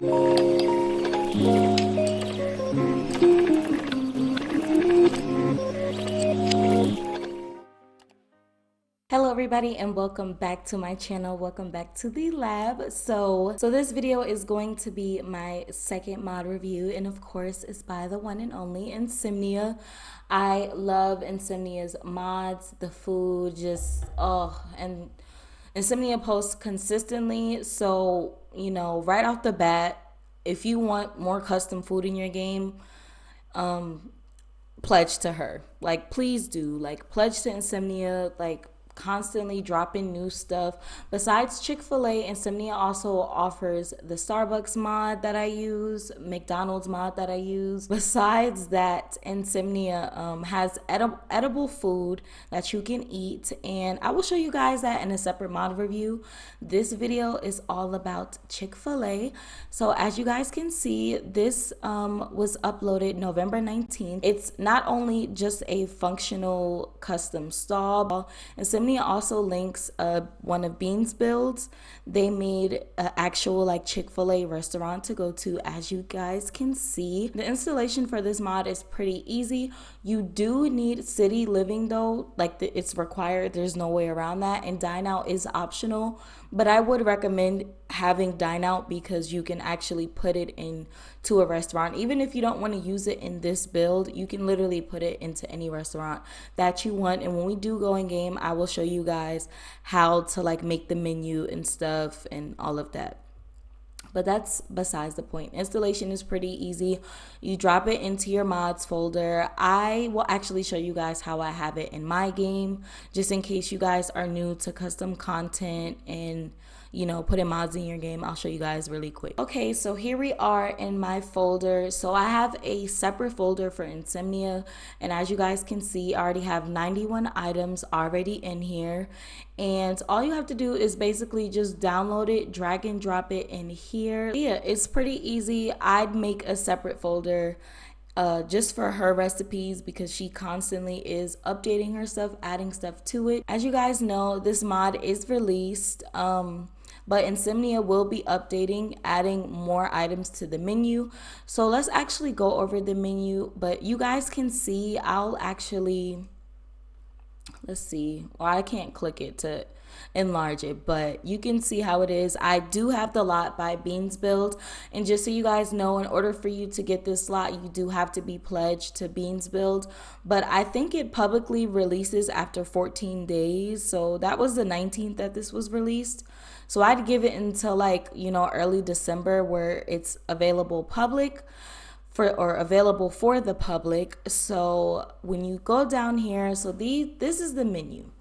Hello everybody and welcome back to my channel. Welcome back to the lab. So this video is going to be my second mod review, and of course it's by the one and only Insomnia. I love Insomnia's mods, the food, just and Insomnia posts consistently. So, you know, right off the bat, if you want more custom food in your game, pledge to her. Like, please do. Like, pledge to Insomnia. Like, constantly dropping new stuff. Besides Chick-fil-A, Insomnia also offers the Starbucks mod that I use, McDonald's mod that I use. Besides that, Insomnia has edible food that you can eat, and I will show you guys that in a separate mod review. This video is all about Chick-fil-A. So as you guys can see, this was uploaded November 19th. It's not only just a functional custom stall. Insomnia also links one of Bean's builds. They made an actual like Chick-fil-A restaurant to go to, as you guys can see. The installation for this mod is pretty easy. You do need city living though, like it's required. There's no way around that, and dine out is optional, but I would recommend having dine out because you can actually put it into a restaurant. Even if you don't want to use it in this build, you can literally put it into any restaurant that you want. And when we do go in game, I will show you guys how to like make the menu and stuff and all of that. But that's besides the point. Installation is pretty easy. You drop it into your mods folder. I will actually show you guys how I have it in my game, just in case you guys are new to custom content and, you know, putting mods in your game. I'll show you guys really quick. Okay, so here we are in my folder. So I have a separate folder for Insomnia, and as you guys can see, I already have 91 items already in here, and all you have to do is basically just download it, drag and drop it in here. Yeah, it's pretty easy. I'd make a separate folder just for her recipes because she constantly is updating her stuff, adding stuff to it. As you guys know, this mod is released, but Insomnia will be updating, adding more items to the menu. So let's actually go over the menu, but you guys can see, I'll actually, let's see, well, I can't click it to enlarge it, but you can see how it is. I do have the lot by Beans build, and just so you guys know, in order for you to get this lot, you do have to be pledged to Beans build, but I think it publicly releases after 14 days. So that was the 19th that this was released. So I'd give it until, like, you know, early December where it's available public or available for the public. So when you go down here, so this is the menu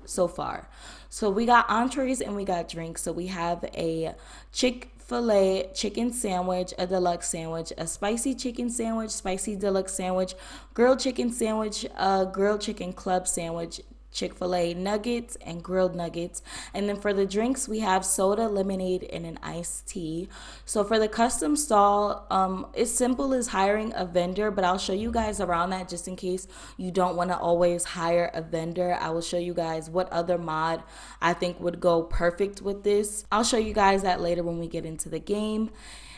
so far. So we got entrees and we got drinks. So we have a Chick-fil-A chicken sandwich, a deluxe sandwich, a spicy chicken sandwich, spicy deluxe sandwich, grilled chicken sandwich, a grilled chicken club sandwich, Chick-fil-A nuggets and grilled nuggets. And then for the drinks, we have soda, lemonade, and an iced tea. So for the custom stall, it's simple as hiring a vendor, but I'll show you guys around that just in case you don't want to always hire a vendor. I will show you guys what other mod I think would go perfect with this. I'll show you guys that later when we get into the game.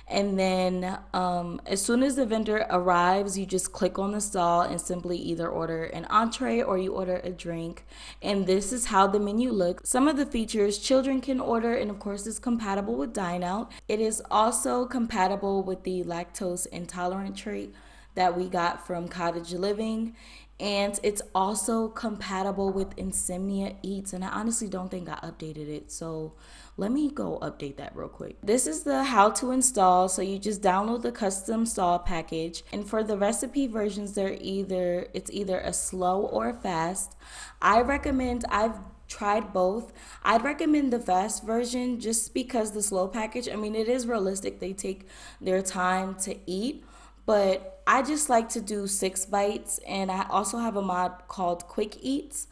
And then as soon as the vendor arrives, you just click on the stall and simply either order an entree or you order a drink. And this is how the menu looks. Some of the features children can order, and of course it's compatible with dine out. It is also compatible with the lactose intolerant trait that we got from Cottage Living. And it's also compatible with Insomnia Eats, and I honestly don't think I updated it, so let me go update that real quick. This is the how to install. So you just download the custom stall package, and for the recipe versions, it's either a slow or a fast. I've tried both. I'd recommend the fast version just because the slow package, I mean, it is realistic, they take their time to eat, but I just like to do 6 bites. And I also have a mod called Quick Eats.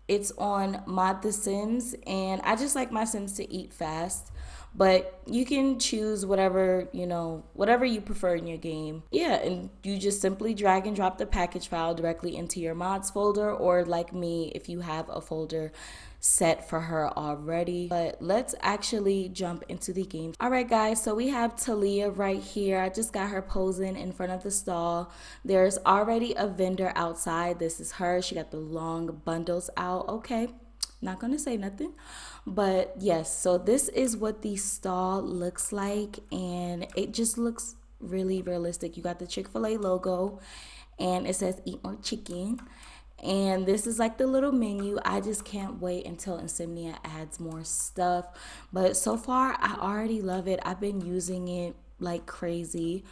It's on Mod the Sims, and I just like my Sims to eat fast. But you can choose whatever, you know, whatever you prefer in your game. Yeah, and you just simply drag and drop the package file directly into your mods folder, or like me, if you have a folder set for her already. But let's actually jump into the game. All right, guys, so we have Talia right here. I just got her posing in front of the stall. There's already a vendor outside. This is her. She got the long bundles out. Okay, not gonna say nothing. But yes, so this is what the stall looks like, and it just looks really realistic. You got the Chick-fil-A logo, and it says eat more chicken. And this is like the little menu. I just can't wait until Insomnia adds more stuff. But so far, I already love it. I've been using it like crazy.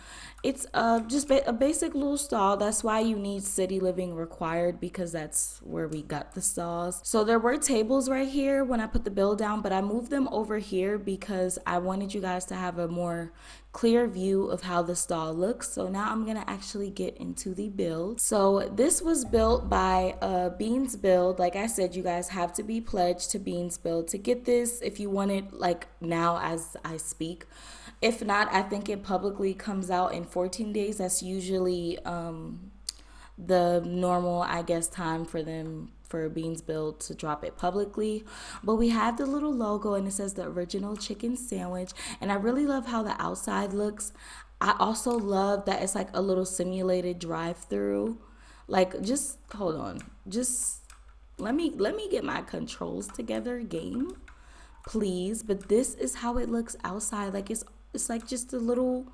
It's just a basic little stall. That's why you need city living required, because that's where we got the stalls. So there were tables right here when I put the bill down, but I moved them over here because I wanted you guys to have a more clear view of how the stall looks. So now I'm gonna actually get into the build. So this was built by Beans Build. Like I said, you guys have to be pledged to Beans Build to get this if you want it like now as I speak. If not, I think it publicly comes out in 14 days. That's usually the normal, I guess, time for them, for Beans Build to drop it publicly. But we have the little logo, and it says the original chicken sandwich. And I really love how the outside looks. I also love that it's like a little simulated drive-through. Like, just hold on. Just let me get my controls together, game, please. But this is how it looks outside. Like it's like just a little,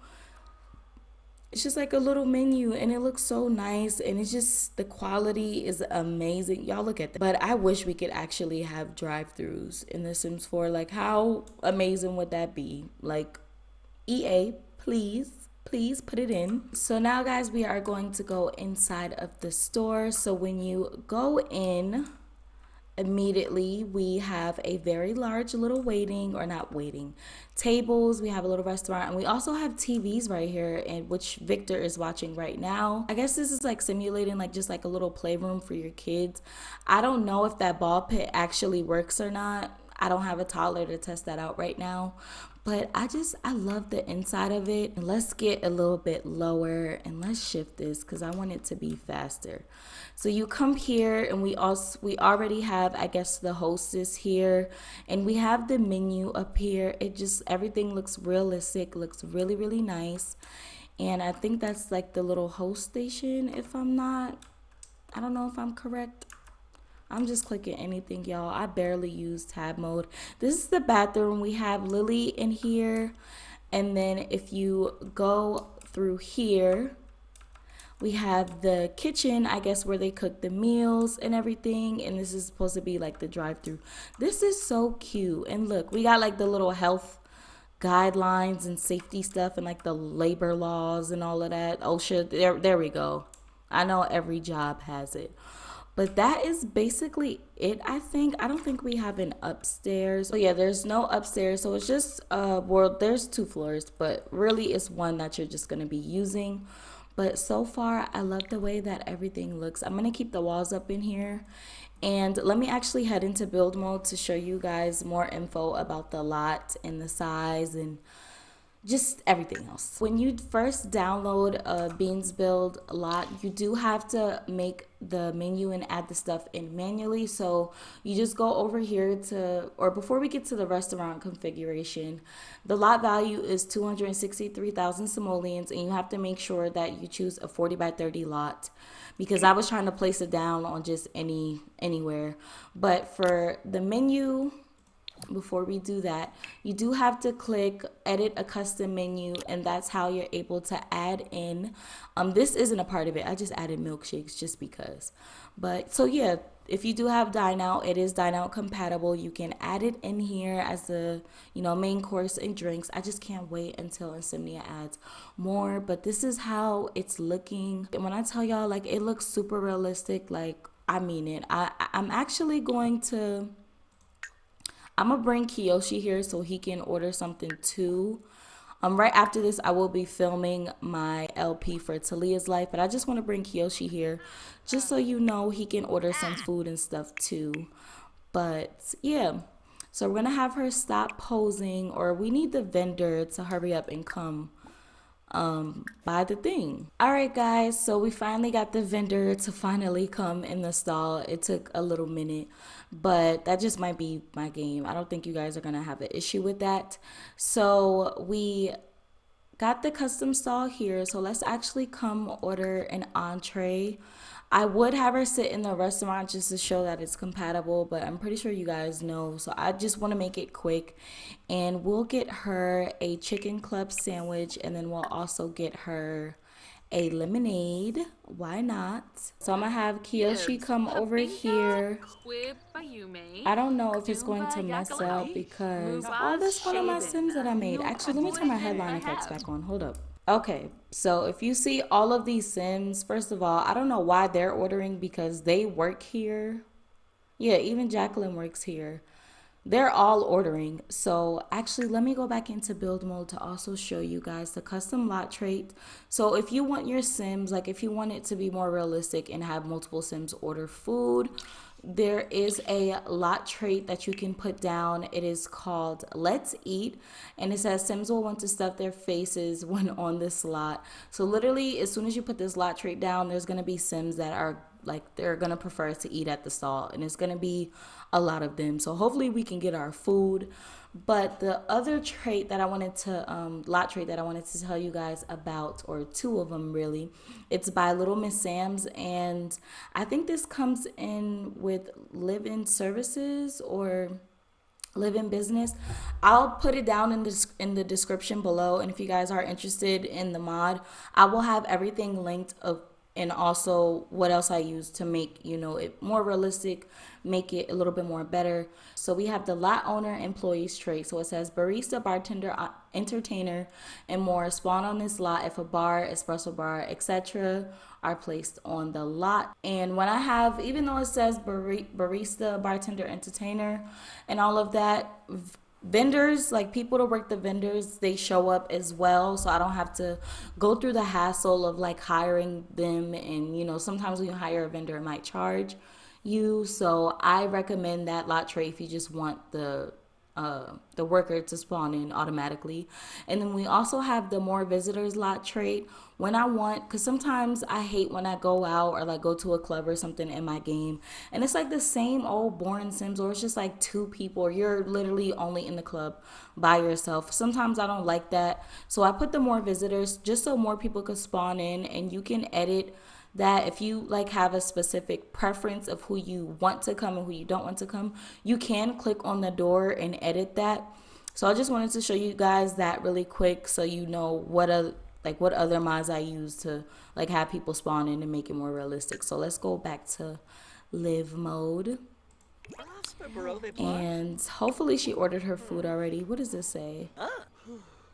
it's just like a little menu, and it looks so nice, and it's just, the quality is amazing. Y'all look at that. But I wish we could actually have drive-throughs in The Sims 4. Like, how amazing would that be? Like, EA, please put it in. So now, guys, we are going to go inside of the store. So when you go in, immediately we have a very large little waiting, or not waiting, tables. We have a little restaurant, and we also have TVs right here, and which Victor is watching right now. I guess this is like simulating like just like a little playroom for your kids. I don't know if that ball pit actually works or not. I don't have a toddler to test that out right now, but I love the inside of it. And let's get a little bit lower, and let's shift this because I want it to be faster. So you come here, and we already have, I guess, the hostess here, and we have the menu up here. It just, everything looks realistic, looks really nice. And I think that's like the little host station, if I'm not, I don't know if I'm correct. I'm just clicking anything, y'all. I barely use tab mode. This is the bathroom. We have Lily in here. And then if you go through here, we have the kitchen, I guess, where they cook the meals and everything. And this is supposed to be like the drive-through. This is so cute. And look, we got like the little health guidelines and safety stuff, and like the labor laws and all of that. OSHA, there we go. I know every job has it. But that is basically it, I think. I don't think we have an upstairs. So yeah, there's no upstairs. So it's just, well, there's 2 floors, but really it's one that you're just going to be using. But so far, I love the way that everything looks. I'm going to keep the walls up in here. And let me actually head into build mode to show you guys more info about the lot and the size and just everything else. When you first download a Beans Build lot, you do have to make the menu and add the stuff in manually. So you just go over here to, or before we get to the restaurant configuration, the lot value is 263,000 simoleons, and you have to make sure that you choose a 40 by 30 lot, because I was trying to place it down on just anywhere. But for the menu, before we do that, you do have to click edit a custom menu, and that's how you're able to add in, this isn't a part of it, I just added milkshakes just because. But so yeah, if you do have dine out, it is dine out compatible. You can add it in here as a, you know, main course and drinks. I just can't wait until Insomnia adds more. But this is how it's looking, and when I tell y'all, like, it looks super realistic, like, I mean it. I'm actually going to, I'm gonna bring Kiyoshi here so he can order something too. Right after this, I will be filming my LP for Talia's Life, but I just want to bring Kiyoshi here just so you know he can order some food and stuff too. But yeah, so we're gonna have her stop posing, or we need the vendor to hurry up and come buy the thing. All right, guys, so we finally got the vendor to finally come in the stall. It took a little minute, but that just might be my game. I don't think you guys are gonna have an issue with that. So we got the custom stall here, so let's actually come order an entree. I would have her sit in the restaurant just to show that it's compatible, but I'm pretty sure you guys know, so I just want to make it quick. And we'll get her a chicken club sandwich, and then we'll also get her a lemonade. Why not? So I'm gonna have Kiyoshi come over here. I don't know if it's going to mess up because, oh, that's one of my Sims that I made. Actually, let me turn my headline effects back on. Hold up. Okay, so if you see all of these Sims, first of all, I don't know why they're ordering because they work here. Yeah, even Jacqueline works here. They're all ordering. So actually, let me go back into build mode to also show you guys the custom lot trait. So if you want your Sims, like if you want it to be more realistic and have multiple Sims order food, there is a lot trait that you can put down. It is called Let's Eat, and it says Sims will want to stuff their faces when on this lot. So literally, as soon as you put this lot trait down, there's gonna be Sims that are like they're gonna prefer to eat at the stall, and it's gonna be a lot of them. So hopefully we can get our food. But the other trait that I wanted to lot trait that I wanted to tell you guys about, or two of them really, it's by Little Miss Sam's, and I think this comes in with live-in services or live-in business. I'll put it down in the description below, and if you guys are interested in the mod, I will have everything linked of, and also what else I use to make, you know, it more realistic, make it a little bit more better. So we have the lot owner employees trait. So it says barista, bartender, entertainer, and more spawn on this lot if a bar, espresso bar, etc. are placed on the lot. And when I have, even though it says barista, bartender, entertainer, and all of that, vendors, like people to work the vendors, they show up as well, so I don't have to go through the hassle of like hiring them. And you know, sometimes when you hire a vendor, it might charge you. So I recommend that lot tray if you just want the worker to spawn in automatically. And then we also have the more visitors lot trait when I want, because sometimes I hate when I go out or like go to a club or something in my game and it's like the same old boring Sims, or it's just like two people, or you're literally only in the club by yourself. Sometimes I don't like that, so I put the more visitors just so more people could spawn in. And you can edit that if you like have a specific preference of who you want to come and who you don't want to come, you can click on the door and edit that. So I just wanted to show you guys that really quick so you know what other mods I use to like have people spawn in and make it more realistic. So let's go back to live mode. And hopefully she ordered her food already. What does this say?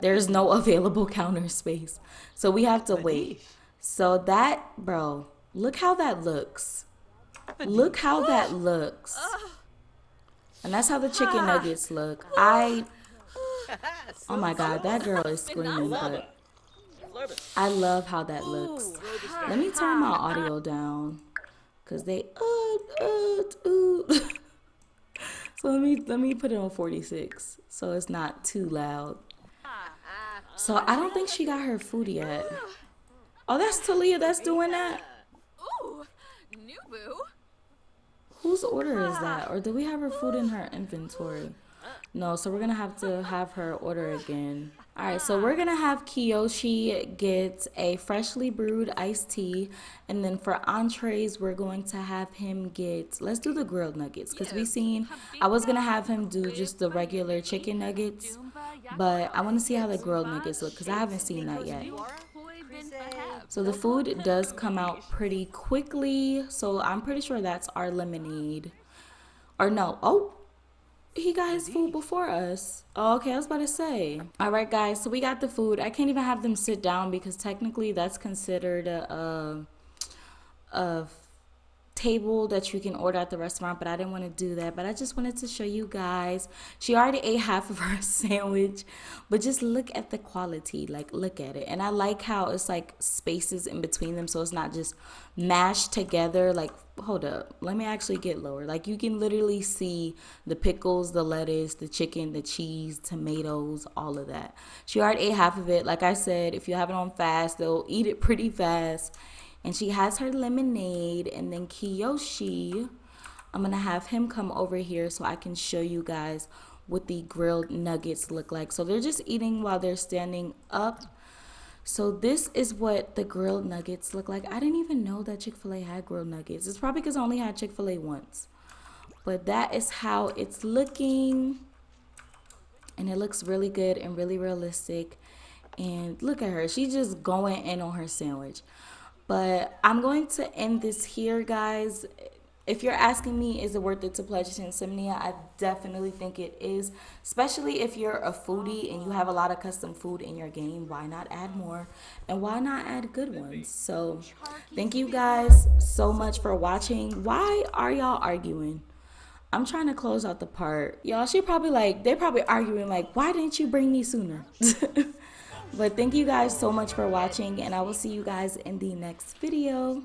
There's no available counter space, so we have to wait. So that, bro, look how that looks. Look how that looks. And that's how the chicken nuggets look. Oh my God, that girl is screaming, but I love how that looks. Let me turn my audio down, cause they, So let me put it on 46, so it's not too loud. So I don't think she got her food yet. Oh, that's Talia that's doing that? Whose order is that? Or do we have her food in her inventory? No, so we're gonna have to have her order again. Alright, so we're gonna have Kiyoshi get a freshly brewed iced tea, and then for entrees we're going to have him get, let's do the grilled nuggets, because I was gonna have him do just the regular chicken nuggets, but I want to see how the grilled nuggets look because I haven't seen that yet. So the food does come out pretty quickly, so I'm pretty sure that's our lemonade. Or no, oh, he got his food before us. Oh, okay, I was about to say. All right, guys, so we got the food. I can't even have them sit down because technically that's considered a table that you can order at the restaurant, but I didn't want to do that. But I just wanted to show you guys. She already ate half of her sandwich, but just look at the quality, like look at it. And I like how it's like spaces in between them, so it's not just mashed together. Like, hold up, let me actually get lower. Like you can literally see the pickles, the lettuce, the chicken, the cheese, tomatoes, all of that. She already ate half of it. Like I said, if you have it on fast, they'll eat it pretty fast. And she has her lemonade. And then Kiyoshi, I'm gonna have him come over here so I can show you guys what the grilled nuggets look like. So they're just eating while they're standing up. So this is what the grilled nuggets look like. I didn't even know that Chick-fil-A had grilled nuggets. It's probably because I only had Chick-fil-A once. But that is how it's looking. And it looks really good and really realistic. And look at her. She's just going in on her sandwich. But I'm going to end this here, guys. If you're asking me, is it worth it to pledge to Insomnia? I definitely think it is, especially if you're a foodie and you have a lot of custom food in your game. Why not add more? And why not add good ones? So thank you guys so much for watching. Why are y'all arguing? I'm trying to close out the part. Y'all, they're probably arguing like, why didn't you bring me sooner? But thank you guys so much for watching, and I will see you guys in the next video.